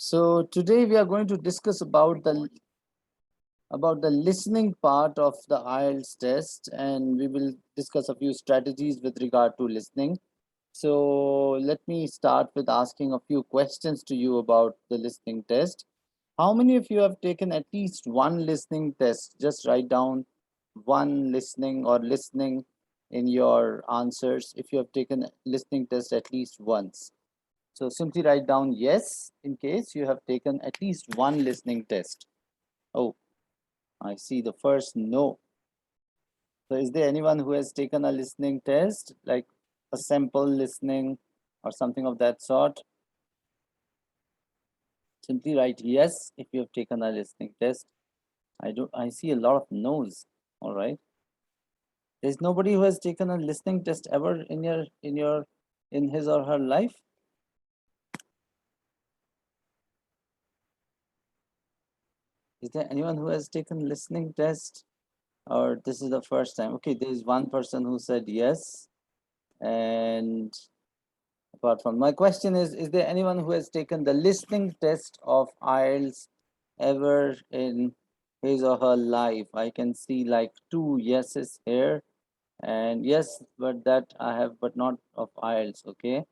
So today we are going to discuss about the listening part of the IELTS test, and we will discuss a few strategies with regard to listening. So let me start with asking a few questions to you about the listening test. How many of you have taken at least one listening test? Just write down one listening or listening in your answers if you have taken listening test at least once. So simply write down yes in case you have taken at least one listening test. Oh, I see the first no. So is there anyone who has taken a listening test, like a sample listening or something of that sort? Simply write yes if you have taken a listening test. I see a lot of no's. All right. There's nobody who has taken a listening test ever in his or her life. Is there anyone who has taken listening test? Or this is the first time? Okay, there is one person who said yes. And apart from my question is there anyone who has taken the listening test of IELTS ever in his or her life? I can see like 2 yeses here. And yes, but that I have, but not of IELTS. Okay.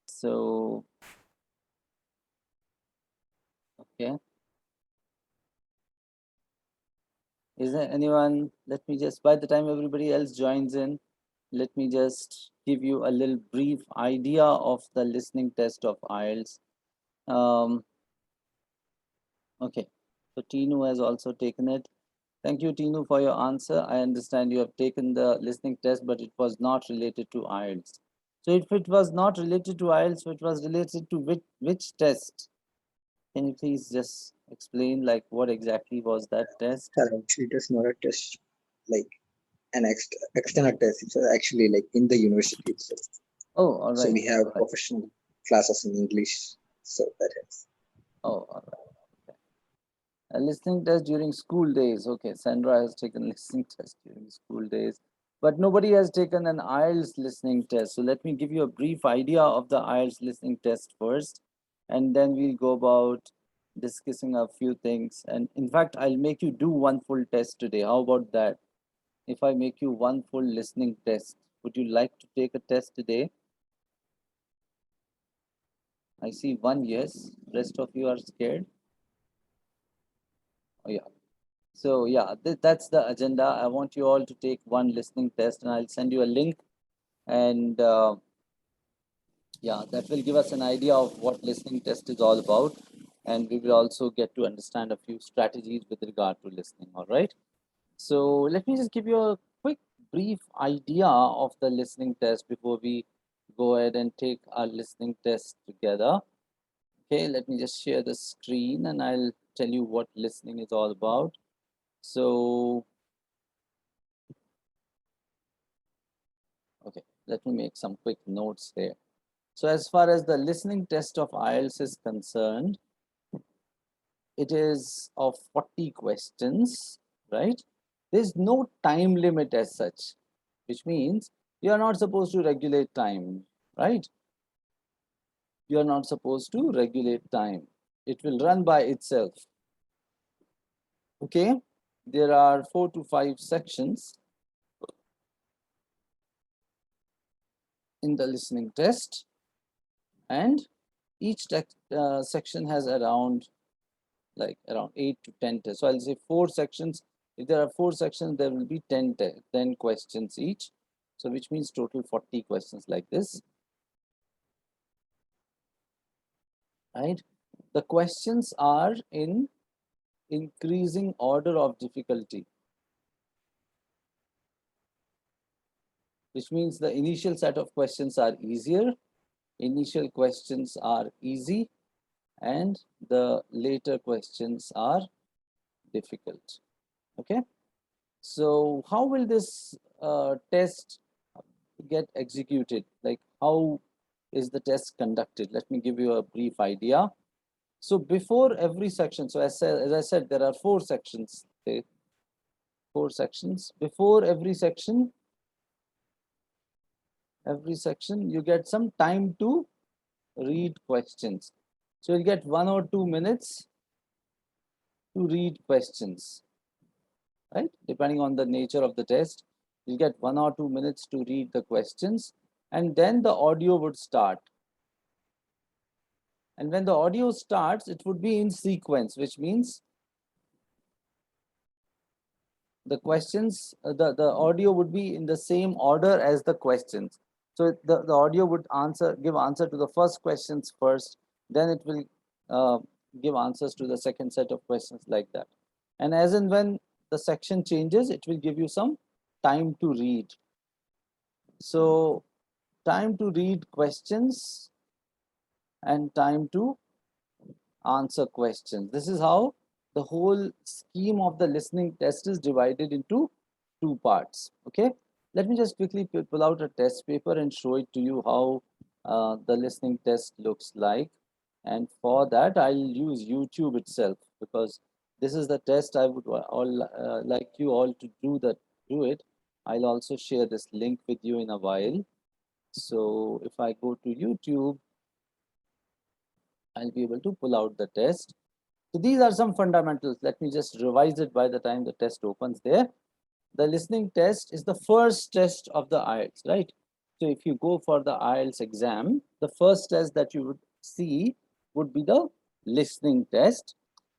So, okay. Is there anyone? Let me just, by the time everybody else joins in, let me just give you a little brief idea of the listening test of IELTS. Okay, so Tinu has also taken it. Thank you, Tinu, for your answer. I understand you have taken the listening test, but it was not related to IELTS. So if it was not related to IELTS, it was related to which test? Can you please just explain like what exactly was that test? Sir, actually, it is not a test like an external test. It's actually like in the university itself. Oh, all So right, we have all right. professional classes in English. So that is. Oh, all right. A listening test during school days. Okay, Sandra has taken listening test during school days, but nobody has taken an IELTS listening test. So let me give you a brief idea of the IELTS listening test first, and then we'll go about discussing a few things. And in fact, I'll make you do one full test today. How about that? If I make you one full listening test, would you like to take a test today? I see one yes. Rest of you are scared. Oh yeah. So yeah, that's the agenda. I want you all to take one listening test, and I'll send you a link. And yeah, that will give us an idea of what listening test is all about, and we will also get to understand a few strategies with regard to listening. All right. So let me just give you a quick, brief idea of the listening test before we go ahead and take our listening test together. Okay, let me just share the screen, and I'll tell you what listening is all about. So okay, let me make some quick notes here. So as far as the listening test of IELTS is concerned, it is of 40 questions, right? There's no time limit as such, which means you are not supposed to regulate time, right? You are not supposed to regulate time. It will run by itself. Okay, there are 4 to 5 sections in the listening test, and each section has around 8 to 10 tests. So I'll say 4 sections. If there are 4 sections, there will be 10 questions each. So which means total 40 questions like this, right? The questions are in increasing order of difficulty, which means the initial set of questions are easier, initial questions are easy, and the later questions are difficult. Okay, so how will this test get executed? Like, how is the test conducted? Let me give you a brief idea. So before every section, so as I said, there are 4 sections. Okay? 4 sections. Before every section, you get some time to read questions. So you'll get 1 or 2 minutes to read questions, right? Depending on the nature of the test, you'll get 1 or 2 minutes to read the questions, and then the audio would start. And when the audio starts, it would be in sequence, which means the questions, the audio would be in the same order as the questions. So the audio would give answer to the first questions first, then it will uh, give answers to the second set of questions, like that. And as and when the section changes, it will give you some time to read. So time to read questions and time to answer questions. This is how the whole scheme of the listening test is divided into two parts. Okay, let me just quickly pull out a test paper and show it to you how the listening test looks like. And for that, I'll use YouTube itself, because this is the test I would like you all to do it. I'll also share this link with you in a while. So if I go to YouTube, I'll be able to pull out the test. So these are some fundamentals. Let me just revise it by the time the test opens there. The listening test is the first test of the IELTS, right? So if you go for the IELTS exam, the first test that you would see would be the listening test.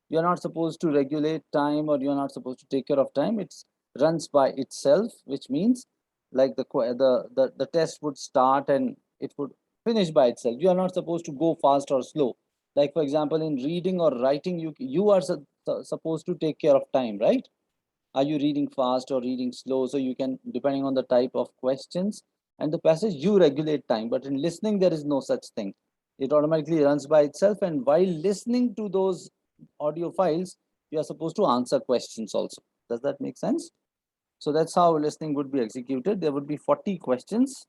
You're not supposed to regulate time, or you're not supposed to take care of time. It runs by itself, which means like the test would start and it would finish by itself. You are not supposed to go fast or slow. Like for example, in reading or writing, you are supposed to take care of time, right? Are you reading fast or reading slow? So you can, depending on the type of questions and the passage, you regulate time. But in listening, there is no such thing. It automatically runs by itself. And while listening to those audio files, you are supposed to answer questions also. Does that make sense? So that's how listening would be executed. There would be 40 questions.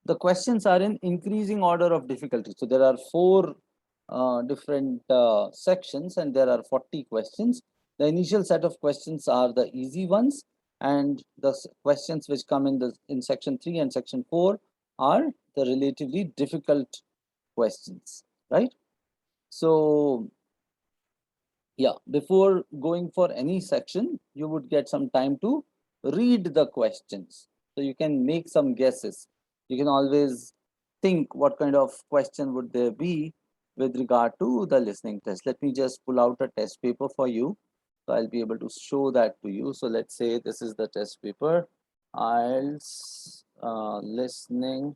The questions are in increasing order of difficulty. So there are four different sections, and there are 40 questions. The initial set of questions are the easy ones, and the questions which come in section 3 and section 4 are the relatively difficult questions, right? So yeah, before going for any section, you would get some time to read the questions, so you can make some guesses. You can always think what kind of question would there be with regard to the listening test. Let me just pull out a test paper for you, so I'll be able to show that to you. So let's say this is the test paper, IELTS listening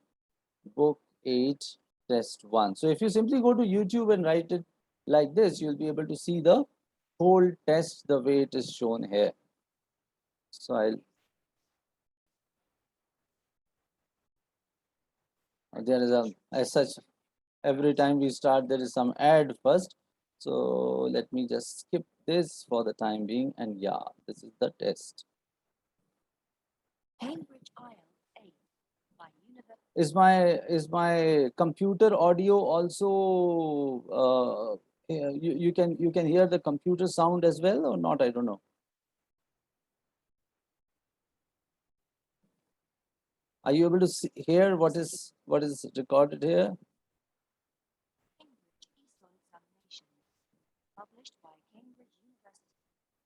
book 8 test 1. So if you simply go to YouTube and write it like this, you'll be able to see the whole test the way it is shown here. So there is as such, every time we start there is some ad first. So let me just skip this for the time being, and yeah, this is the test. Cambridge IELTS 8 by is my computer audio also you can hear the computer sound as well or not? I don't know. Are you able to hear what is recorded here?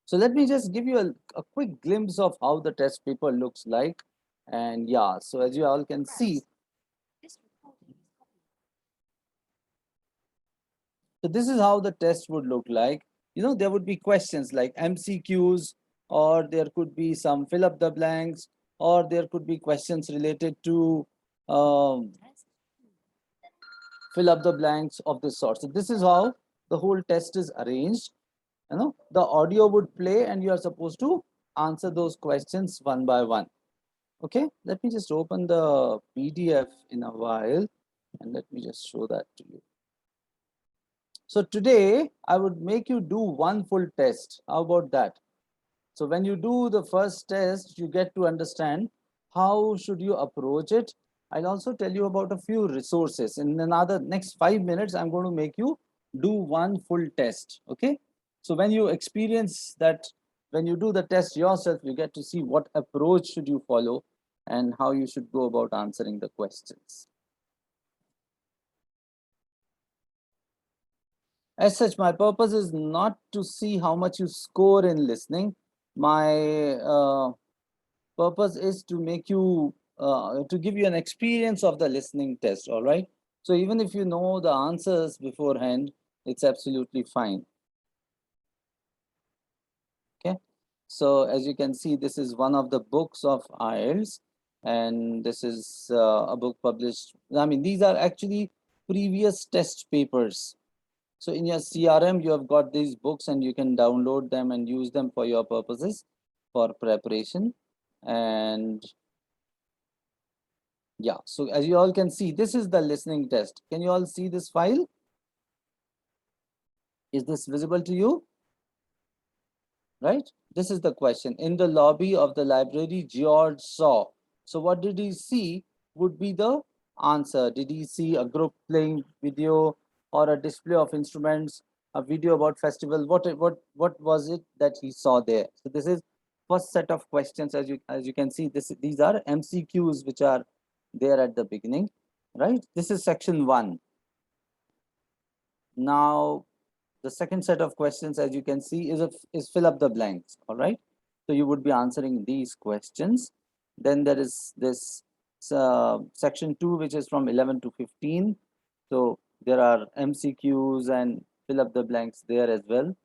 So let me just give you a quick glimpse of how the test paper looks like. And yeah, so as you all can see, so this is how the test would look like. You know, there would be questions like MCQs, or there could be some fill up the blanks, or there could be questions related to fill up the blanks of this sort. So this is how the whole test is arranged. You know, the audio would play and you are supposed to answer those questions one by one. Okay, let me just open the PDF in a while and let me just show that to you. So today I would make you do one full test. How about that? So when you do the first test, you get to understand how should you approach it. I'll also tell you about a few resources. In another next 5 minutes, I'm going to make you do one full test. Okay. So when you experience that, when you do the test yourself, you get to see what approach should you follow and how you should go about answering the questions. As such, my purpose is not to see how much you score in listening. My purpose is to make you, to give you an experience of the listening test, all right? So even if you know the answers beforehand, it's absolutely fine, okay? So as you can see, this is one of the books of IELTS, and this is a book published. I mean, these are actually previous test papers. So in your CRM, you have got these books and you can download them and use them for your purposes for preparation. And yeah, so as you all can see, this is the listening test. Can you all see this file? Is this visible to you? Right? This is the question. In the lobby of the library, George saw. So what did he see would be the answer. Did he see a group playing video or a display of instruments, a video about festival? What was it that he saw there? So this is first set of questions. As you can see, these are MCQs which are there at the beginning, right? This is section 1. Now the second set of questions, as you can see, is fill up the blanks. All right. So you would be answering these questions. Then there is this section 2, which is from 11 to 15. So there are MCQs and fill up the blanks there as well.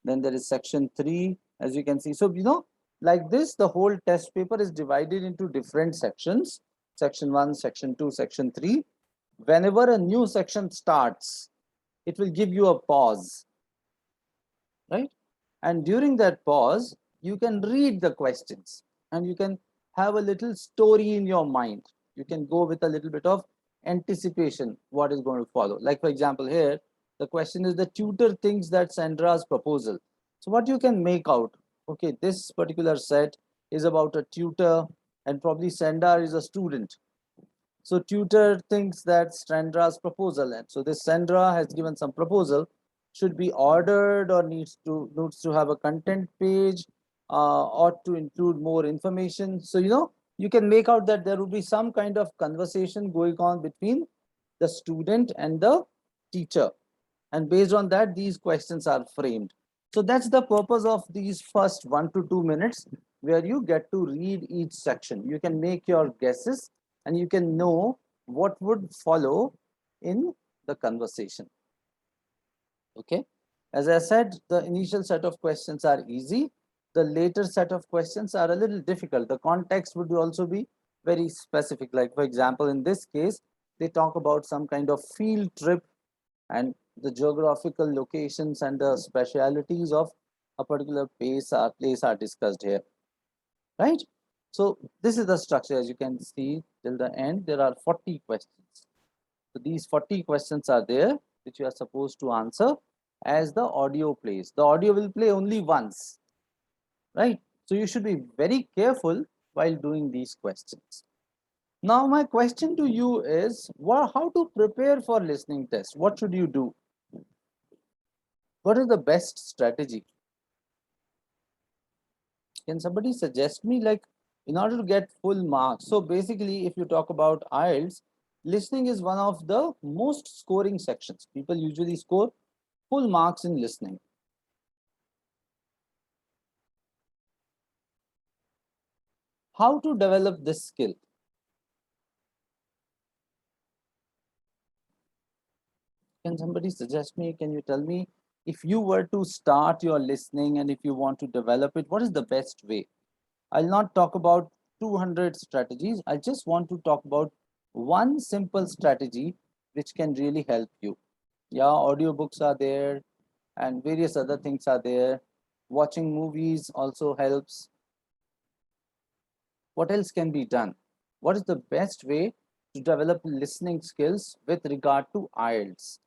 Then there is section 3, as you can see. So, like this, the whole test paper is divided into different sections. Section 1, section 2, section 3. Whenever a new section starts, it will give you a pause, right? And during that pause, you can read the questions and you can have a little story in your mind. You can go with a little bit of anticipation what is going to follow. Like, for example, here the question is, the tutor thinks that Sandra's proposal. So what you can make out, okay, this particular set is about a tutor and probably Sandra is a student. So tutor thinks that Sandra's proposal, and so this Sandra has given some proposal, should be ordered or needs to have a content page, ought to include more information. So you can make out that there will be some kind of conversation going on between the student and the teacher, and based on that, these questions are framed. So that's the purpose of these first 1 to 2 minutes, where you get to read each section. You can make your guesses and you can know what would follow in the conversation. Okay. As I said, the initial set of questions are easy. The later set of questions are a little difficult. The context would also be very specific. Like, for example, in this case, they talk about some kind of field trip, and the geographical locations and the specialities of a particular place are discussed here, right? So this is the structure. As you can see till the end, there are 40 questions. So these 40 questions are there, which you are supposed to answer as the audio plays. The audio will play only once, right? So you should be very careful while doing these questions. Now my question to you is, how to prepare for listening test? What should you do? What is the best strategy? Can somebody suggest me, like, in order to get full marks? So basically, if you talk about IELTS, listening is one of the most scoring sections. People usually score full marks in listening. How to develop this skill? Can somebody suggest me? Can you tell me, if you were to start your listening and if you want to develop it, what is the best way? I'll not talk about 200 strategies. I just want to talk about one simple strategy which can really help you. Yeah, audiobooks are there and various other things are there. Watching movies also helps. What else can be done? What is the best way to develop listening skills with regard to IELTS?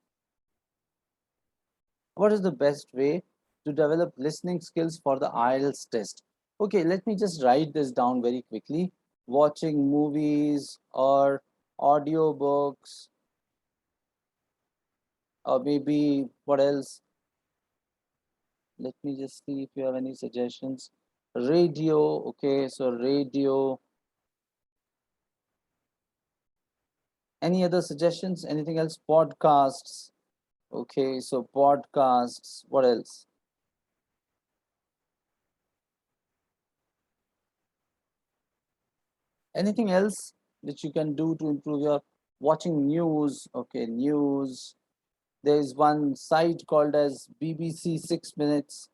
What is the best way to develop listening skills for the IELTS test? Okay, let me just write this down very quickly. Watching movies or audiobooks, or maybe what else? Let me just see if you have any suggestions. Radio, okay, so radio. Any other suggestions? Anything else? Podcasts. Okay, so podcasts. What else? Anything else which you can do to improve your watching news? Okay, news. There is one site called as BBC 6 Minutes.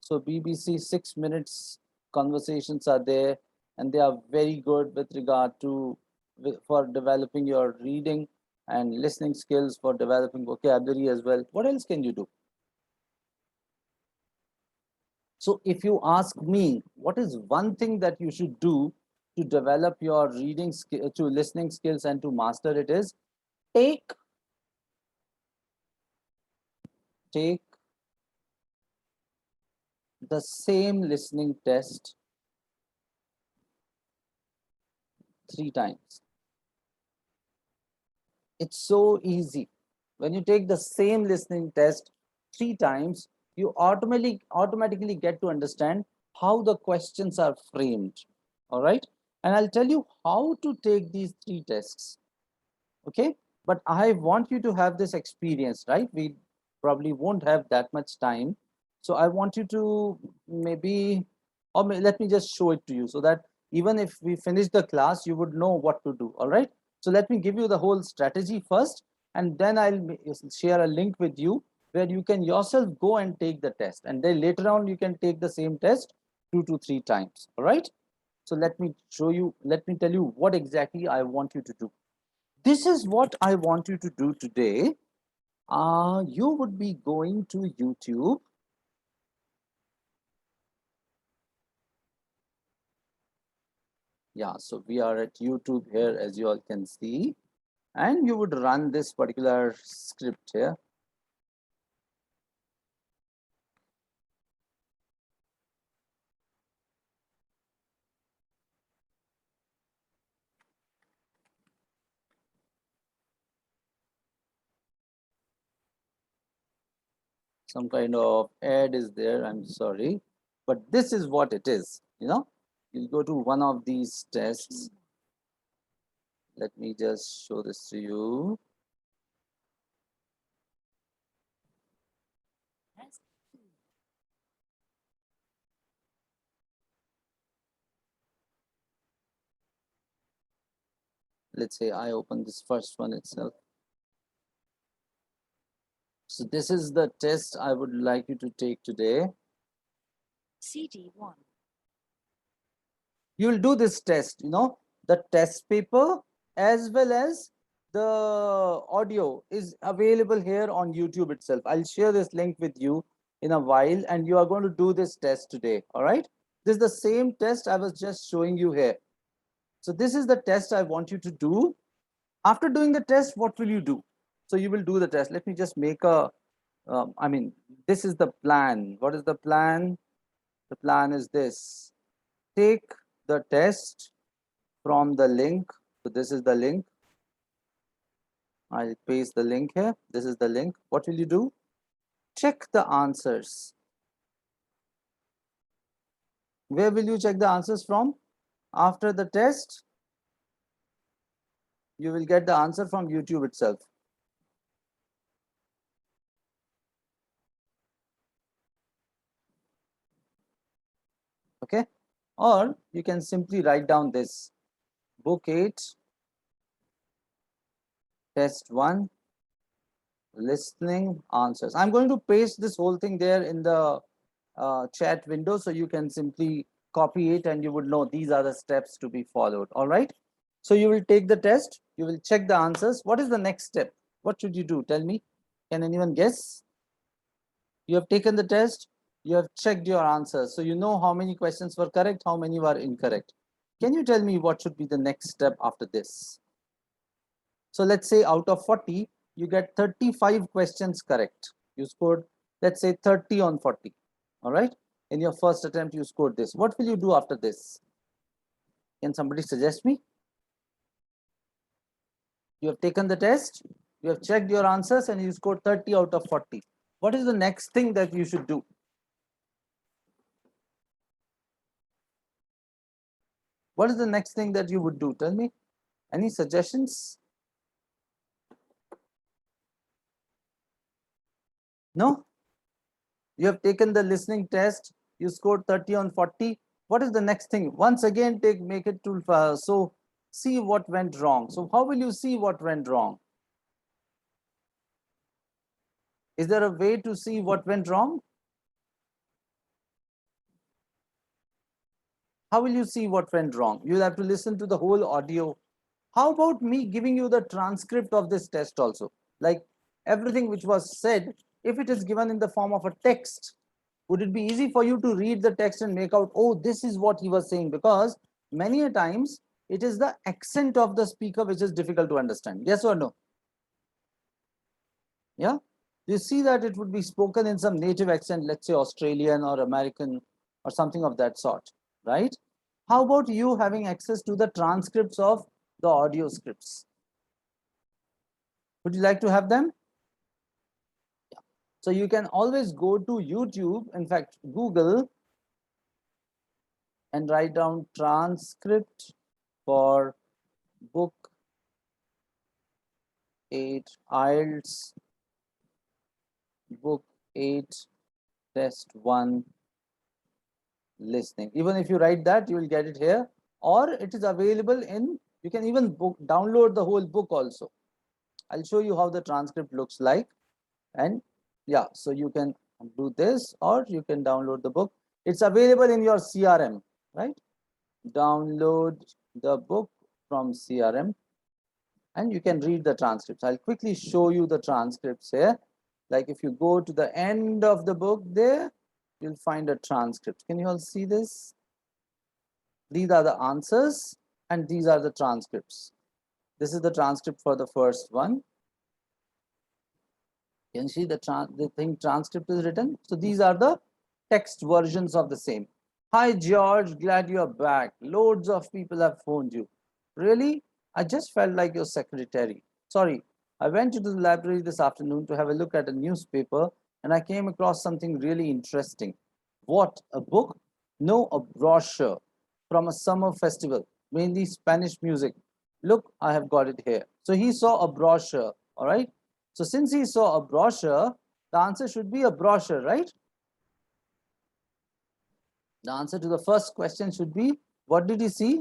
So BBC 6 Minutes conversations are there, and they are very good with regard to for developing your reading and listening skills, for developing vocabulary as well. What else can you do? So if you ask me, what is one thing that you should do to develop your reading skill, to listening skills, and to master it is take take the same listening test 3 times. It's so easy. When you take the same listening test 3 times, you automatically get to understand how the questions are framed. All right. And I'll tell you how to take these 3 tests. Okay. But I want you to have this experience, right? We probably won't have that much time. So I want you to maybe, let me just show it to you so that even if we finish the class, you would know what to do. All right. So let me give you the whole strategy first, and then I'll share a link with you where you can yourself go and take the test. And then later on, you can take the same test 2 to 3 times. All right. So let me show you, let me tell you what exactly I want you to do. This is what I want you to do today. You would be going to YouTube. Yeah, so we are at YouTube here, as you all can see, and you would run this particular script here. Some kind of ad is there, I'm sorry, but this is what it is. You'll go to one of these tests. Let me just show this to you. Let's say I open this first one itself. So this is the test I would like you to take today. CD1. You will do this test, the test paper as well as the audio is available here on YouTube itself. I'll share this link with you in a while, and you are going to do this test today. All right. This is the same test I was just showing you here. So this is the test I want you to do. After doing the test, what will you do? So you will do the test. Let me just make this is the plan. What is the plan? The plan is this. Take the test from the link. So this is the link. I'll paste the link here. This is the link. What will you do? Check the answers. Where will you check the answers from? After the test, you will get the answer from YouTube itself. Okay. Or you can simply write down this: book 8, test 1, listening answers. I'm going to paste this whole thing there in the chat window, so you can simply copy it and you would know these are the steps to be followed. All right. So you will take the test, you will check the answers. What is the next step? What should you do? Tell me. Can anyone guess? You have taken the test, you have checked your answers. So you know how many questions were correct, how many were incorrect. Can you tell me what should be the next step after this? So let's say out of 40, you get 35 questions correct. You scored, let's say 30 on 40. All right. In your first attempt, you scored this. What will you do after this? Can somebody suggest me? You have taken the test, you have checked your answers, and you scored 30 out of 40. What is the next thing that you should do? What is the next thing that you would do? Tell me. Any suggestions? No? You have taken the listening test, you scored 30 on 40. What is the next thing? Once again, make it to, so see what went wrong. So how will you see what went wrong? Is there a way to see what went wrong? How will you see what went wrong? You'll have to listen to the whole audio. How about me giving you the transcript of this test also? Like everything which was said, if it is given in the form of a text, would it be easy for you to read the text and make out, oh, this is what he was saying? Because many a times it is the accent of the speaker which is difficult to understand. Yes or no? Yeah. You see that it would be spoken in some native accent, let's say Australian or American or something of that sort, right? How about you having access to the transcripts of the audio scripts? Would you like to have them? So you can always go to YouTube, in fact, Google, and write down transcript for book 8 IELTS, book 8 test 1 listening. Even if you write that, you will get it here, or it is available in, you can even download the whole book also. I'll show you how the transcript looks like. And yeah, so you can do this, or you can download the book. It's available in your CRM, right? Download the book from CRM and you can read the transcripts. I'll quickly show you the transcripts here. Like if you go to the end of the book there, you'll find a transcript. Can you all see this? These are the answers and these are the transcripts. This is the transcript for the first one. Can you see the transcript is written? So these are the text versions of the same. Hi George, glad you're back. Loads of people have phoned you. Really? I just felt like your secretary. Sorry, I went to the library this afternoon to have a look at a newspaper and I came across something really interesting. What? A book? No, a brochure from a summer festival, mainly Spanish music. Look, I have got it here. So he saw a brochure, all right? So since he saw a brochure, the answer should be a brochure, right? The answer to the first question should be, what did he see?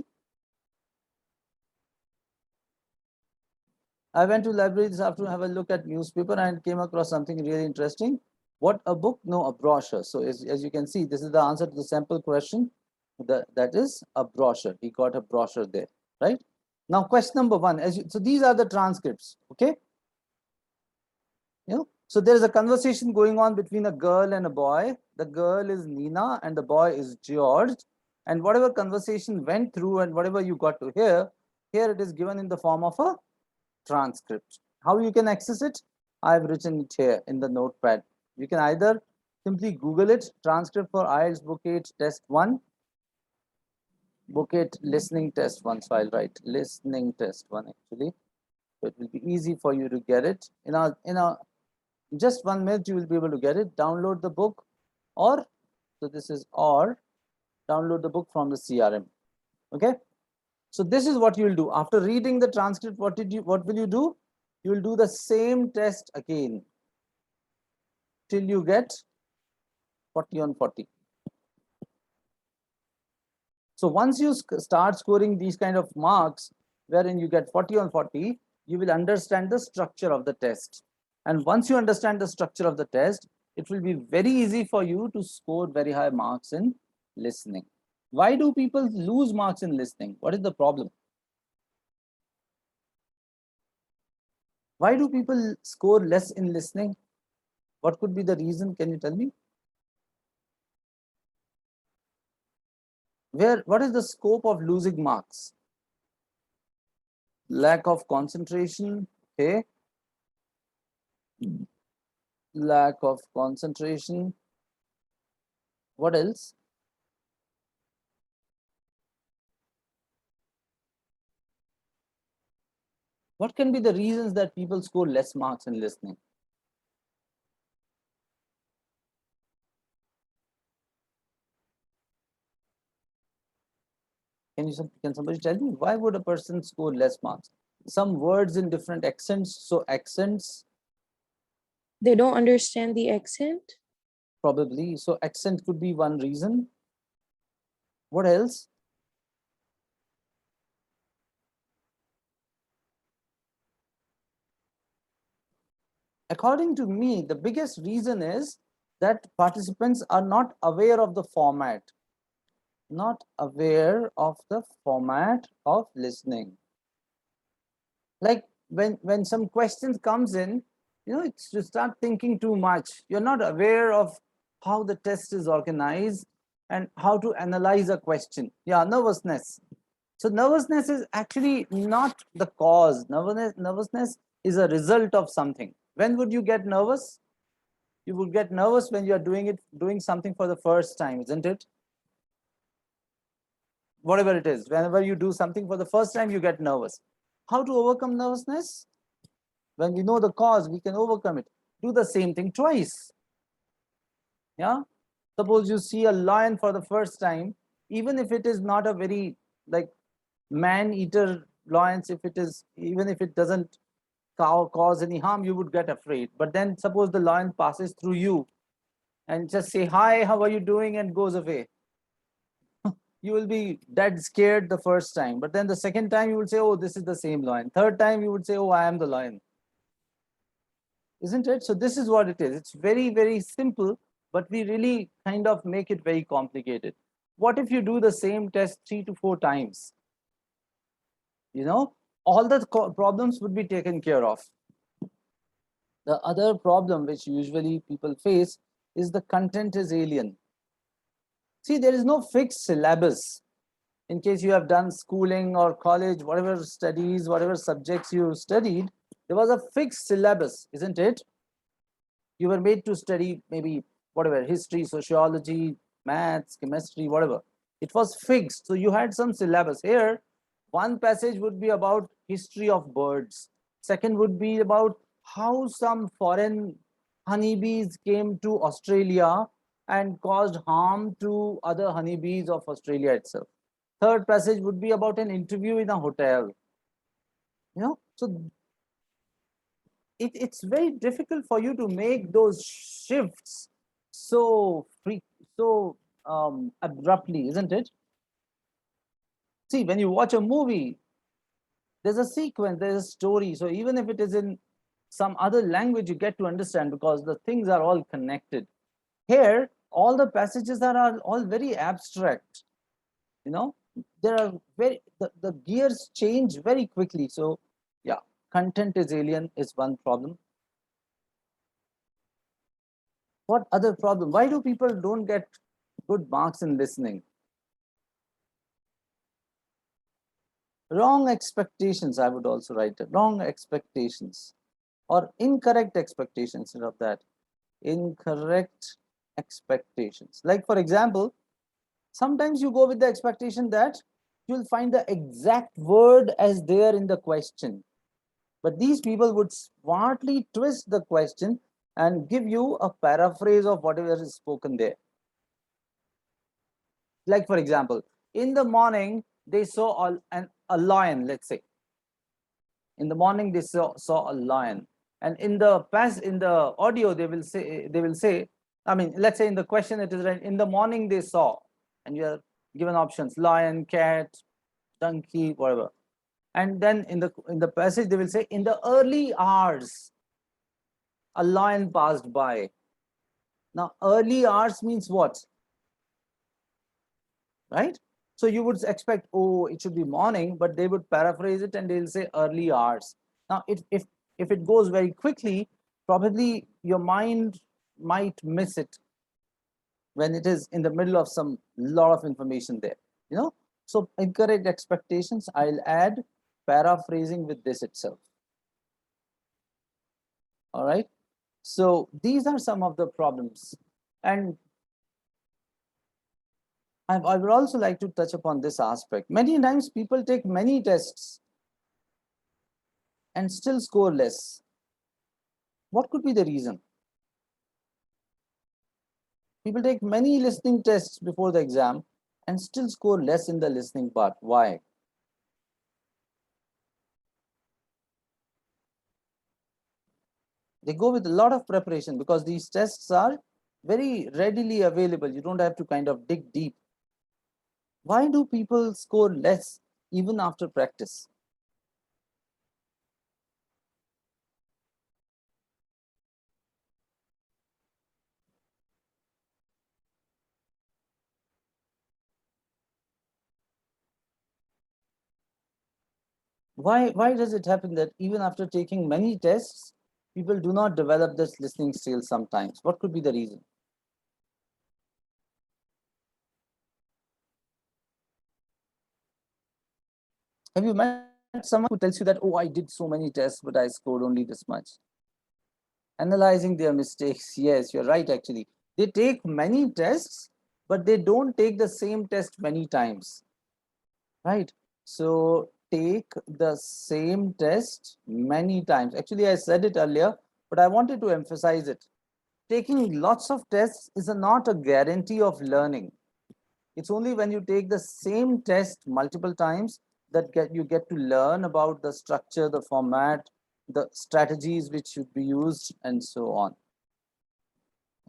I went to library this afternoon to have a look at newspaper and came across something really interesting. What, a book? No, a brochure. So as you can see, this is the answer to the sample question. That is a brochure. He got a brochure there, right? Now question number one. So these are the transcripts, okay? So there is a conversation going on between a girl and a boy. The girl is Nina and the boy is George. And whatever conversation went through and whatever you got to hear, here it is given in the form of a transcript. How you can access it? I've written it here in the notepad. You can either simply Google it, transcript for IELTS book 8 test 1, book 8 listening test 1. So I'll write listening test 1 actually. So it will be easy for you to get it. In just 1 minute you will be able to get it. Download the book, or so this is, or download the book from the CRM. Okay, so this is what you will do after reading the transcript. What will you do? You will do the same test again till you get 40 on 40. So once you start scoring these kind of marks wherein you get 40 on 40, you will understand the structure of the test. And once you understand the structure of the test, it will be very easy for you to score very high marks in listening. Why do people lose marks in listening? What is the problem? Why do people score less in listening? What could be the reason? Can you tell me? What is the scope of losing marks? Lack of concentration, okay. Lack of concentration. What else? What can be the reasons that people score less marks in listening? Can somebody tell me why would a person score less marks? Some words in different accents. So accents They don't understand the accent? Probably. So accent could be one reason. What else? According to me, the biggest reason is that participants are not aware of the format, not aware of the format of listening. Like when some questions comes in, it's you start thinking too much. You're not aware of how the test is organized and how to analyze a question. Yeah, nervousness. So nervousness is actually not the cause. Nervousness is a result of something. When would you get nervous? You would get nervous when you are doing something for the first time, isn't it? Whatever it is, whenever you do something for the first time, you get nervous. How to overcome nervousness? When we know the cause, we can overcome it. Do the same thing twice. Yeah. Suppose you see a lion for the first time, even if it is not a very like man-eater lions, if it is, even if it doesn't cause any harm, you would get afraid. But then suppose the lion passes through you and just say, "Hi, how are you doing?" and goes away. You will be dead scared the first time. But then the second time you will say, "Oh, this is the same lion." Third time you would say, "Oh, I am the lion." Isn't it? So this is what it is. It's very, very simple, but we really kind of make it very complicated. What if you do the same test 3 to 4 times? All the problems would be taken care of. The other problem which usually people face is the content is alien. See, there is no fixed syllabus. In case you have done schooling or college, whatever studies, whatever subjects you studied, there was a fixed syllabus, isn't it? You were made to study maybe whatever, history, sociology, maths, chemistry, whatever. It was fixed. So you had some syllabus. Here, one passage would be about history of birds. Second would be about how some foreign honeybees came to Australia and caused harm to other honeybees of Australia itself. Third passage would be about an interview in a hotel. So it's very difficult for you to make those shifts so free, so abruptly, isn't it? See, when you watch a movie, there's a sequence, there's a story. So even if it is in some other language, you get to understand because the things are all connected. Here, all the passages are all very abstract. You know, there are the gears change very quickly. So yeah, content is alien is one problem. What other problem? Why do people don't get good marks in listening? Wrong expectations, I would also write it. Wrong expectations or incorrect expectations instead of that. Incorrect expectations. Like, for example, sometimes you go with the expectation that you'll find the exact word as there in the question. But these people would smartly twist the question and give you a paraphrase of whatever is spoken there. Like, for example, in the morning, they saw a lion, let's say. In the morning, they saw a lion. And in the audio, they will say, I mean, let's say in the question it is right, in the morning they saw, and you are given options, lion, cat, donkey, whatever. And then in the passage, they will say, in the early hours, a lion passed by. Now, early hours means what? Right? So you would expect, oh, it should be morning, but they would paraphrase it and they'll say early hours. Now, if it goes very quickly, probably your mind might miss it when it is in the middle of some lot of information there. So incorrect expectations, I'll add paraphrasing with this itself. All right. So these are some of the problems. And I would also like to touch upon this aspect. Many times people take many tests and still score less. What could be the reason? People take many listening tests before the exam and still score less in the listening part. Why? They go with a lot of preparation because these tests are very readily available. You don't have to kind of dig deep. Why do people score less even after practice? Why does it happen that even after taking many tests, people do not develop this listening skill sometimes? What could be the reason? Have you met someone who tells you that, oh, I did so many tests, but I scored only this much? Analyzing their mistakes. Yes, you're right, actually. They take many tests, but they don't take the same test many times, right? So take the same test many times. Actually, I said it earlier, but I wanted to emphasize it. Taking lots of tests is not a guarantee of learning. It's only when you take the same test multiple times that you get to learn about the structure, the format, the strategies which should be used, and so on.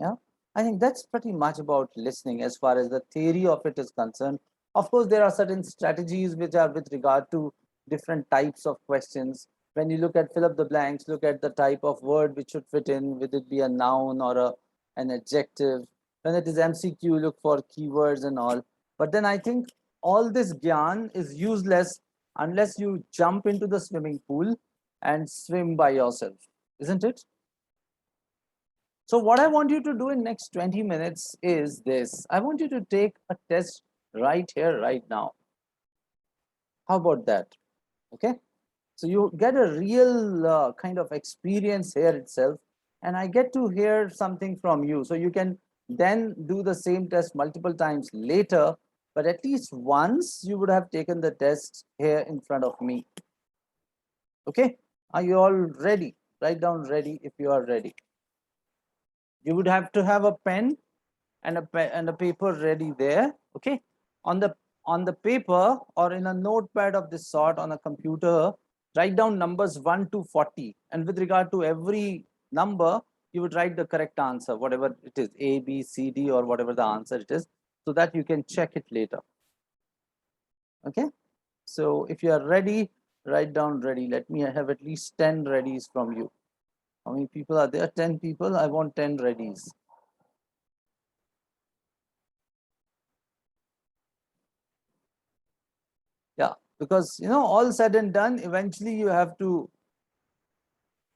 Yeah, I think that's pretty much about listening as far as the theory of it is concerned. Of course, there are certain strategies which are with regard to different types of questions. When you look at fill up the blanks, look at the type of word which should fit in, whether it be a noun or an adjective. When it is MCQ, look for keywords and all. But then I think all this gyan is useless unless you jump into the swimming pool and swim by yourself, isn't it? So what I want you to do in next 20 minutes is this. I want you to take a test right here, right now. How about that? Okay. So you get a real kind of experience here itself, and I get to hear something from you. So you can then do the same test multiple times later, but at least once you would have taken the test here in front of me. Okay. Are you all ready? Write down ready if you are ready. You would have to have a pen and a paper ready there. Okay, on the paper or in a notepad of this sort on a computer, write down numbers 1 to 40, and with regard to every number you would write the correct answer, whatever it is, A, B, C, D, or whatever the answer it is, so that you can check it later. Okay, so if you are ready, write down ready. Let me have at least 10 readies from you. How many people are there? 10 people. I want 10 readies. Yeah, because all said and done, eventually you have to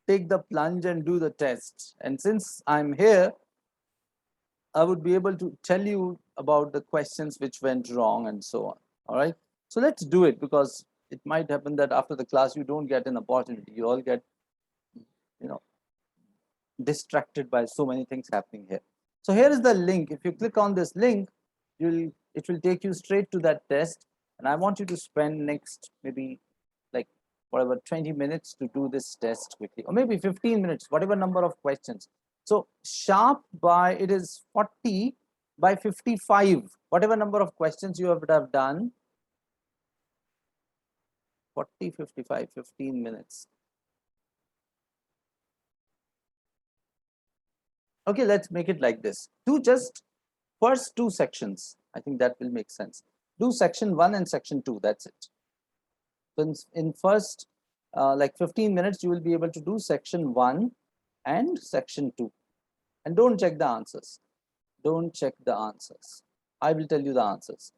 take the plunge and do the test. And since I'm here, I would be able to tell you about the questions which went wrong and so on. All right. So let's do it, because it might happen that after the class you don't get an opportunity. You all get, distracted by so many things happening here. So here is the link. If you click on this link, it will take you straight to that test. And I want you to spend next maybe like whatever 20 minutes to do this test quickly, or maybe 15 minutes, whatever number of questions. So sharp by it is 40 by 55, whatever number of questions you would have done. 40, 55, 15 minutes. Okay, let's make it like this. Do just first two sections. I think that will make sense. Do section 1 and section 2. That's it. In first like 15 minutes, you will be able to do section 1 and section 2. And don't check the answers. Don't check the answers. I will tell you the answers.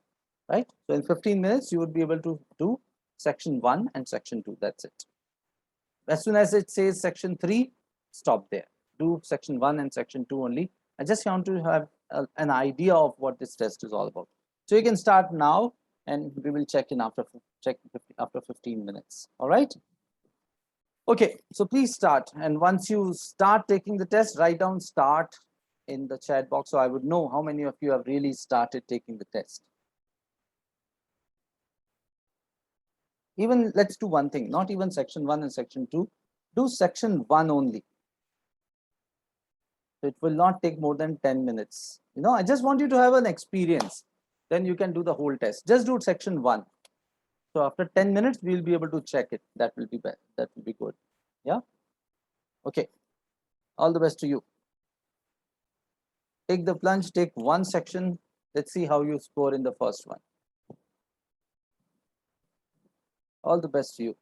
Right? So in 15 minutes, you would be able to do section 1 and section 2. That's it. As soon as it says section 3, stop there. Do section 1 and section 2 only. I just want to have an idea of what this test is all about. So you can start now, and we will check in after 15 minutes. All right. Okay, so please start. And once you start taking the test, write down start in the chat box, so I would know how many of you have really started taking the test. Even let's do one thing, not even section 1 and section 2. Do section 1 only. So it will not take more than 10 minutes. I just want you to have an experience. Then you can do the whole test. Just do section 1. So after 10 minutes, we'll be able to check it. That will be bad. That will be good. Yeah. Okay. All the best to you. Take the plunge, take one section. Let's see how you score in the first one. All the best to you.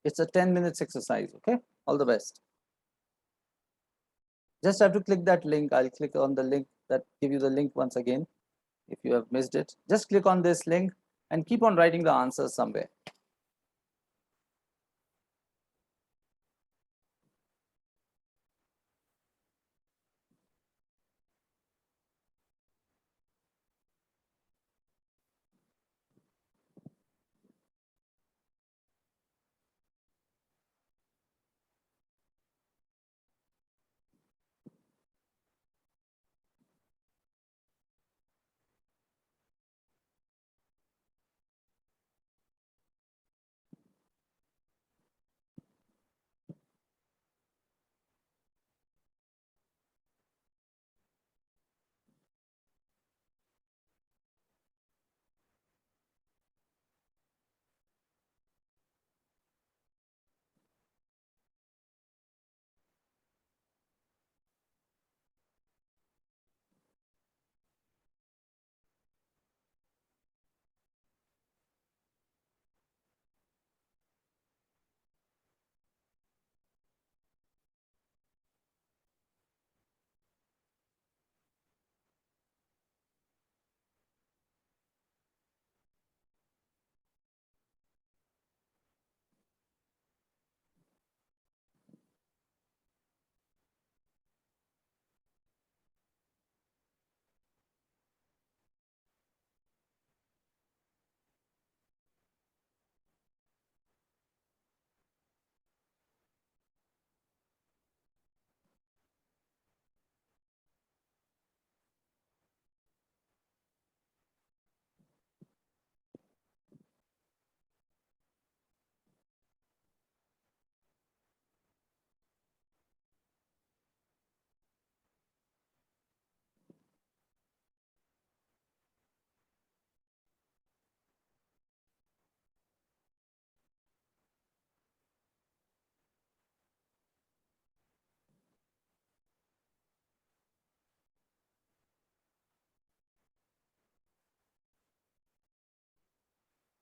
It's a 10 minutes exercise, okay? All the best. Just have to click that link. I'll click on the link that give you the link once again. If you have missed it, just click on this link and keep on writing the answers somewhere.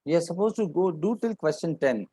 We are supposed to go do till question 10.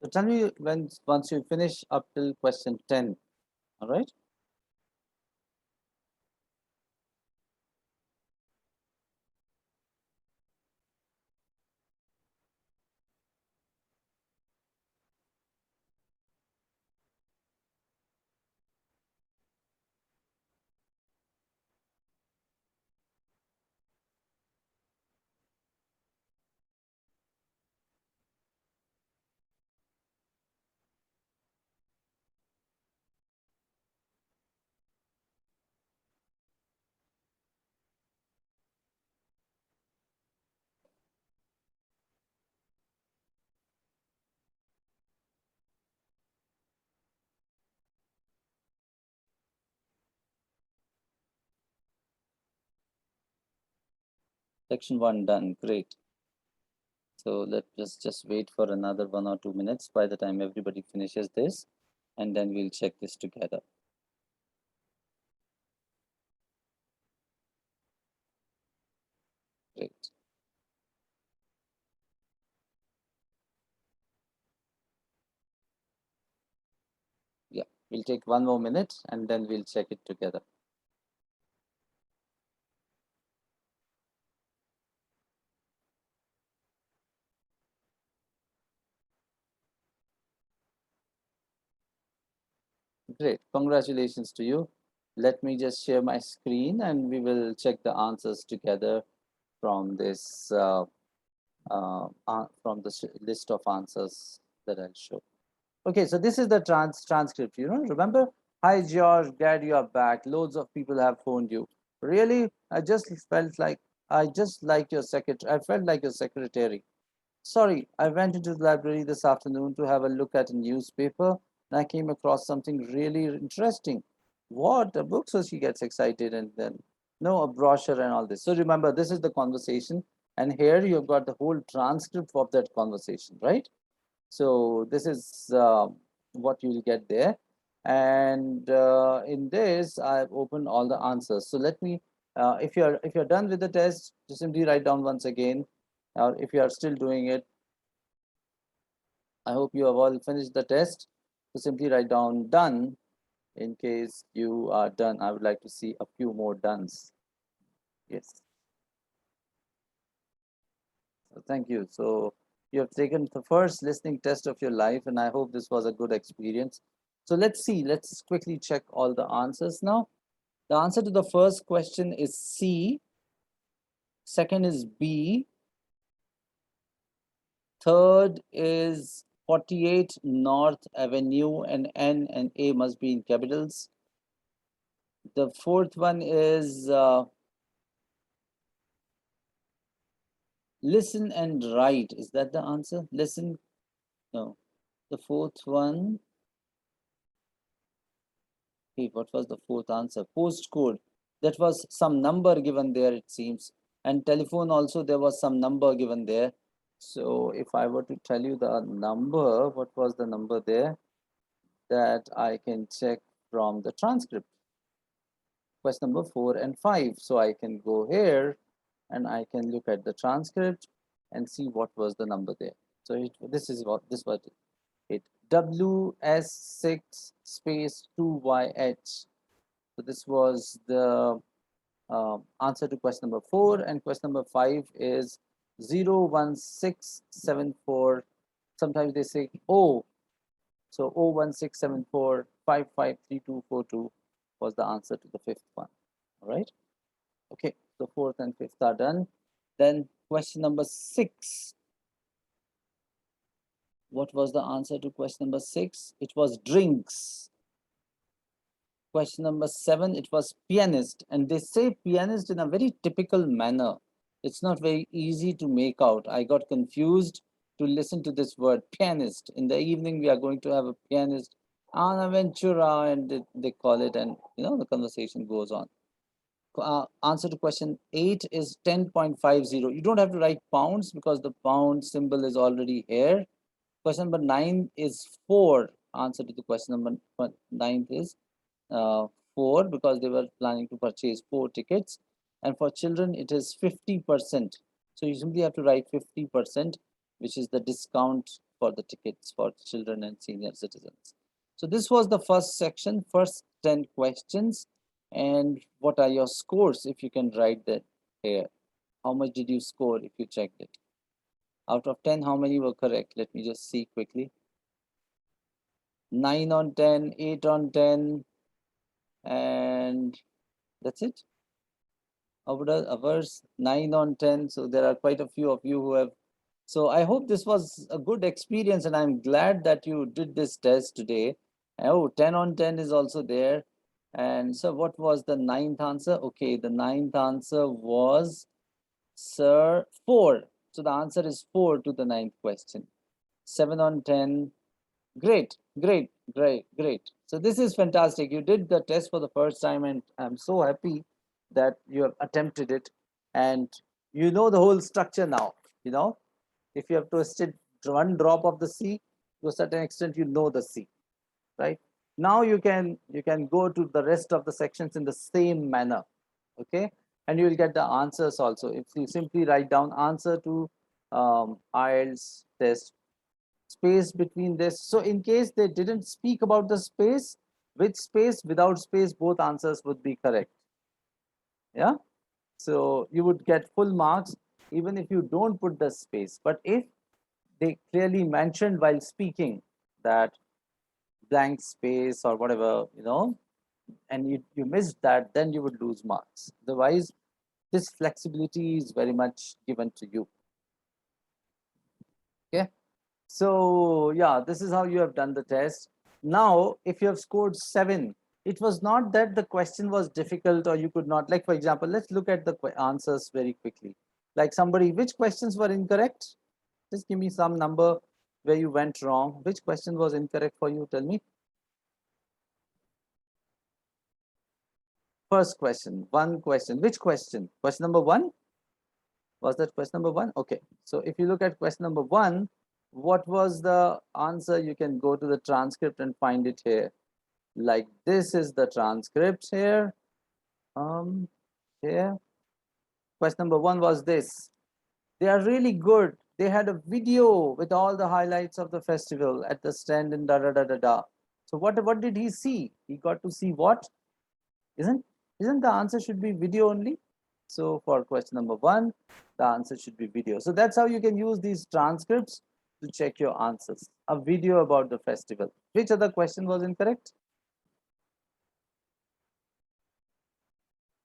So tell me when once you finish up till question 10. All right. Section 1 done. Great. So let's just wait for another 1 or 2 minutes by the time everybody finishes this, and then we'll check this together. Great. Yeah, we'll take 1 more minute and then we'll check it together. Great. Congratulations to you. Let me just share my screen and we will check the answers together from this from the list of answers that I'll show. Okay, so this is the transcript. Remember? Hi George, glad you are back. Loads of people have phoned you. Really, I just like your secretary. I felt like your secretary. Sorry, I went into the library this afternoon to have a look at a newspaper and I came across something really interesting. What? A book? So she gets excited and then, no, a brochure and all this. So remember, this is the conversation, and here you've got the whole transcript of that conversation, right? So this is what you will get there. And in this, I've opened all the answers. So let me, if you're done with the test, just simply write down once again. Or if you are still doing it, I hope you have all finished the test. So simply write down done. In case you are done, I would like to see a few more dones. Yes. So thank you. So you have taken the first listening test of your life, and I hope this was a good experience. So let's see. Let's quickly check all the answers now. The answer to the first question is C. Second is B. Third is 48 North Avenue, and N and A must be in capitals. The fourth one is listen and write. Is that the answer? Listen? No. The fourth one. Hey, what was the fourth answer? Postcode. That was some number given there, it seems. And telephone also, there was some number given there. So if I were to tell you the number, what was the number there? That I can check from the transcript. Question number 4 and 5. So I can go here and I can look at the transcript and see what was the number there. So this is what this was it. WS6 space 2YH. So this was the answer to question number 4, and question number 5 is 01674. Sometimes they say O. So 01674553242 was the answer to the 5th one. All right. Okay. So 4th and 5th are done. Then question number 6. What was the answer to question number 6? It was drinks. Question number 7, it was pianist, and they say pianist in a very typical manner. It's not very easy to make out. I got confused to listen to this word pianist. In the evening, we are going to have a pianist, Ana Ventura, and they call it, and the conversation goes on. Answer to question 8 is 10.50. You don't have to write pounds because the pound symbol is already here. Question number 9 is 4. Answer to the question number 9 is 4, because they were planning to purchase 4 tickets, and for children it is 50%. So you simply have to write 50%, which is the discount for the tickets for children and senior citizens. So this was the first section, first 10 questions. And what are your scores, if you can write that here? How much did you score if you checked it? Out of 10, how many were correct? Let me just see quickly. 9 on 10, 8 on 10, and that's it. Ours 9 on 10. So there are quite a few of you who have. So I hope this was a good experience, and I'm glad that you did this test today. Oh, 10 on 10 is also there. And so what was the ninth answer? Okay, the ninth answer was, sir, 4. So the answer is 4 to the ninth question. 7 on 10. Great, great, great, great. So this is fantastic. You did the test for the first time, and I'm so happy that you have attempted it, and you know the whole structure now. You know, if you have twisted one drop of the sea, to a certain extent, you know the sea, right? Now you can go to the rest of the sections in the same manner, okay? And you will get the answers also. If you simply write down answer to IELTS test, space between this. So in case they didn't speak about the space, with space, without space, both answers would be correct. Yeah. So you would get full marks even if you don't put the space. But if they clearly mentioned while speaking that blank space or whatever, and you missed that, then you would lose marks. Otherwise, this flexibility is very much given to you. Okay. So yeah, this is how you have done the test. Now, if you have scored 7, it was not that the question was difficult or you could not, like for example, let's look at the answers very quickly. Like somebody, which questions were incorrect? Just give me some number where you went wrong. Which question was incorrect for you? Tell me. First question, one question. Which question? Question number 1? Was that question number 1? Okay. So if you look at question number 1, what was the answer? You can go to the transcript and find it here. Like this is the transcript here. Here. Question number 1 was this. They are really good. They had a video with all the highlights of the festival at the stand and da da da da da. So what did he see? He got to see what? Isn't the answer should be video only? So for question number 1, the answer should be video. So that's how you can use these transcripts to check your answers. A video about the festival. Which other question was incorrect?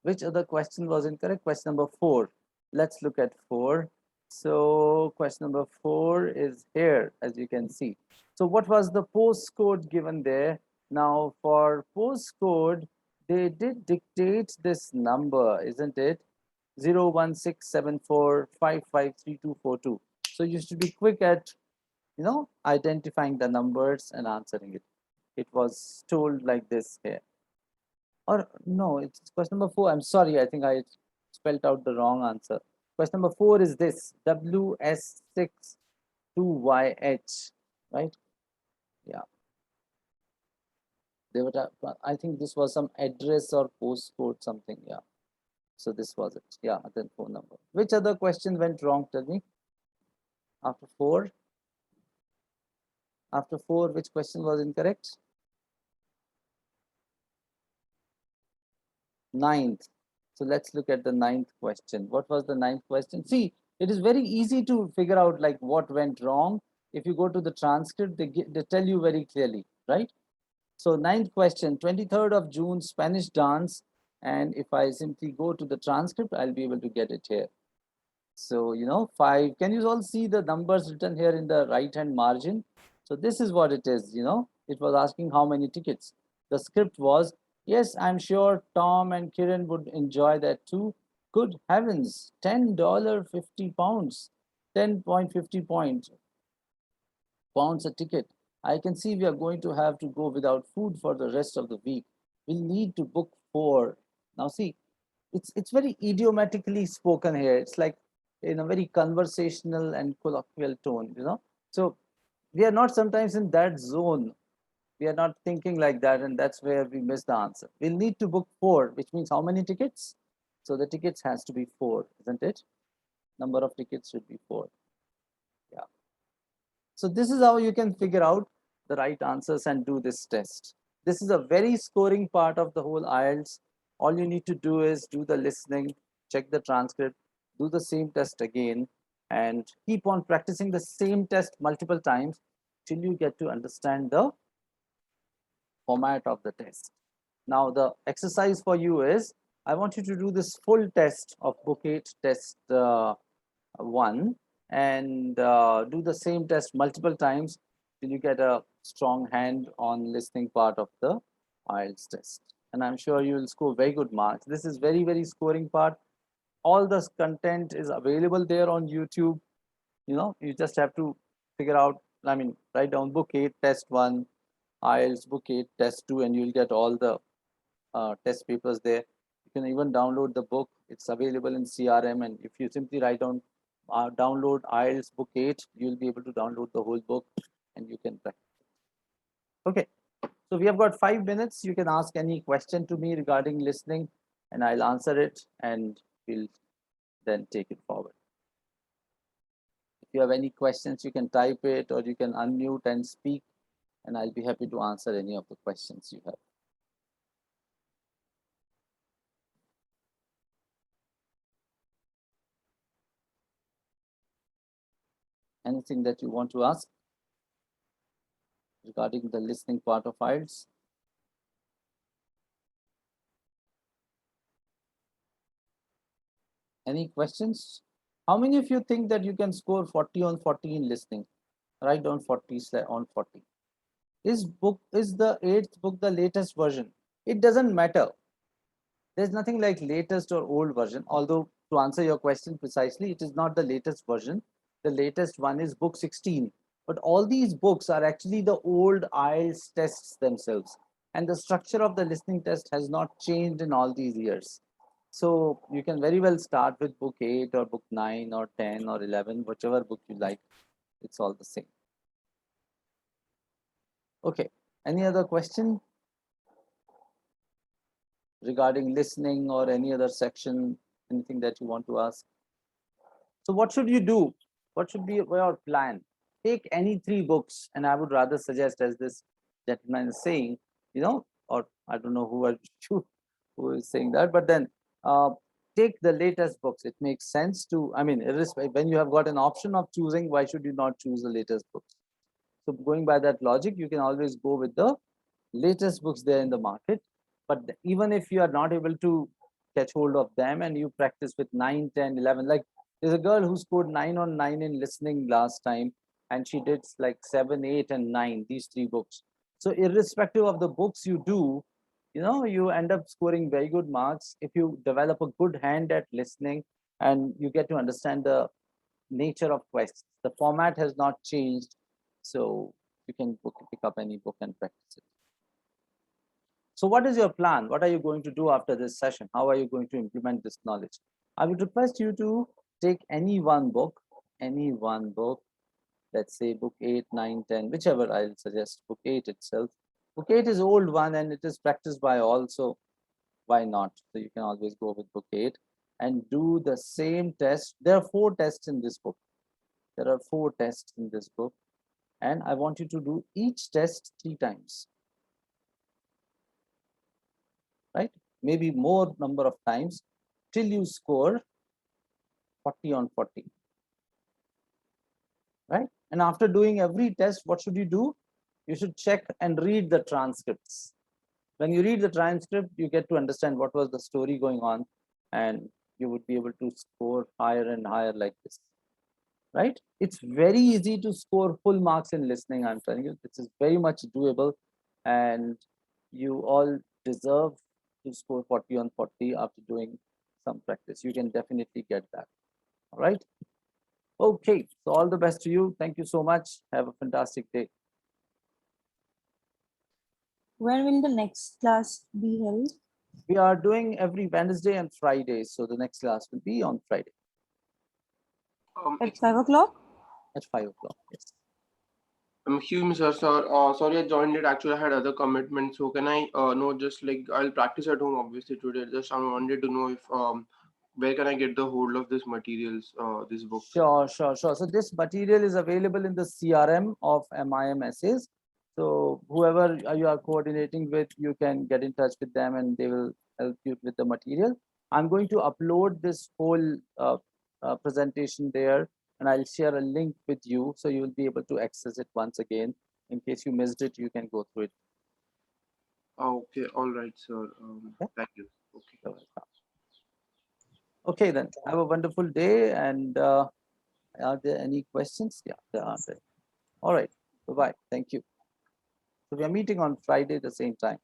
Which other question was incorrect? Question number 4. Let's look at 4. So question number 4 is here, as you can see. So what was the postcode given there? Now for postcode, they did dictate this number, isn't it? 01674553242. So you should be quick at, identifying the numbers and answering it. It was told like this here. Or no, it's question number 4. I'm sorry, I think I spelled out the wrong answer. Question number 4 is this, WS62YH, right? Yeah. They were, I think this was some address or postcode something. Yeah. So this was it. Yeah, then phone number. Which other question went wrong? Tell me. After 4. After 4, which question was incorrect? 9th. So let's look at the 9th question. What was the 9th question? See, it is very easy to figure out like what went wrong. If you go to the transcript, they tell you very clearly, right? So 9th question, 23rd of June, Spanish dance. And if I simply go to the transcript, I'll be able to get it here. So, 5. Can you all see the numbers written here in the right hand margin? So this is what it is, it was asking how many tickets. The script was, yes, I'm sure Tom and Kiran would enjoy that too. Good heavens, $10, 50 pounds, 10.50 pounds a ticket. I can see we are going to have to go without food for the rest of the week. We'll need to book 4. Now see, it's very idiomatically spoken here. It's like in a very conversational and colloquial tone, So we are not sometimes in that zone. We are not thinking like that, and that's where we miss the answer. We'll need to book 4, which means how many tickets? So the tickets has to be 4, isn't it? Number of tickets should be 4. Yeah. So this is how you can figure out the right answers and do this test. This is a very scoring part of the whole IELTS. All you need to do is do the listening, check the transcript, do the same test again, and keep on practicing the same test multiple times till you get to understand the format of the test. Now the exercise for you is, I want you to do this full test of book 8 test 1 and do the same test multiple times till you get a strong hand on listening part of the IELTS test. And I'm sure you will score very good marks. This is very, very scoring part. All this content is available there on YouTube. You know, you just have to figure out, I mean, write down book 8 test 1, IELTS book 8 test 2, and you'll get all the test papers there. You can even download the book. It's available in CRM, and if you simply write down download IELTS book 8, you'll be able to download the whole book and you can practice. Okay, so we have got 5 minutes. You can ask any question to me regarding listening and I'll answer it and we'll then take it forward. If you have any questions, you can type it or you can unmute and speak, and I'll be happy to answer any of the questions you have. Anything that you want to ask regarding the listening part of IELTS? Any questions? How many of you think that you can score 40 on 40 in listening? Write down 40 on 40. Is the 8th book the latest version? It doesn't matter. There's nothing like latest or old version. Although to answer your question precisely, it is not the latest version. The latest one is book 16. But all these books are actually the old IELTS tests themselves. And the structure of the listening test has not changed in all these years. So you can very well start with book 8 or book 9 or 10 or 11, whichever book you like. It's all the same. Okay, any other question regarding listening or any other section, anything that you want to ask? So what should you do? What should be your plan? Take any 3 books, and I would rather suggest, as this gentleman is saying, you know, or I don't know who is saying that, but then take the latest books. It makes sense to, I mean, when you have got an option of choosing, why should you not choose the latest books? So going by that logic, you can always go with the latest books there in the market. But even if you are not able to catch hold of them and you practice with 9, 10, 11, like there's a girl who scored 9 on 9 in listening last time, and she did like 7, 8, and 9, these 3 books. So irrespective of the books you do, you know, you end up scoring very good marks if you develop a good hand at listening and you get to understand the nature of questions. The format has not changed, so you can pick up any book and practice it. So what is your plan? What are you going to do after this session? How are you going to implement this knowledge? I would request you to take any one book, let's say book 8, 9, 10, whichever. I'll suggest book 8 itself. Book 8 is old one and it is practiced by all, so why not? So you can always go with book 8 and do the same test. There are 4 tests in this book. And I want you to do each test 3 times. Right? Maybe more number of times till you score 40 on 40. Right? And after doing every test, what should you do? You should check and read the transcripts. When you read the transcript, you get to understand what was the story going on, and you would be able to score higher and higher like this. Right? It's very easy to score full marks in listening. I'm telling you, this is very much doable, and you all deserve to score 40 on 40 after doing some practice. You can definitely get that. All right. Okay. So all the best to you. Thank you so much. Have a fantastic day. When will the next class be held? We are doing every Wednesday and Friday. So the next class will be on Friday. At 5 o'clock? At 5 o'clock. Yes. Hume, sir, sorry I joined it. Actually, I had other commitments. So can I know, just like I'll practice at home obviously today. Just I wanted to know if where can I get the hold of this materials, this book? Sure. So this material is available in the CRM of MIM Essays. So whoever you are coordinating with, you can get in touch with them and they will help you with the material. I'm going to upload this whole presentation there, and I'll share a link with you so you will be able to access it once again. In case you missed it, you can go through it. Okay, all right, sir. Okay. Thank you. Okay. You're welcome. Okay, then have a wonderful day. And are there any questions? Yeah, there are. All right. Bye bye. Thank you. So we are meeting on Friday at the same time.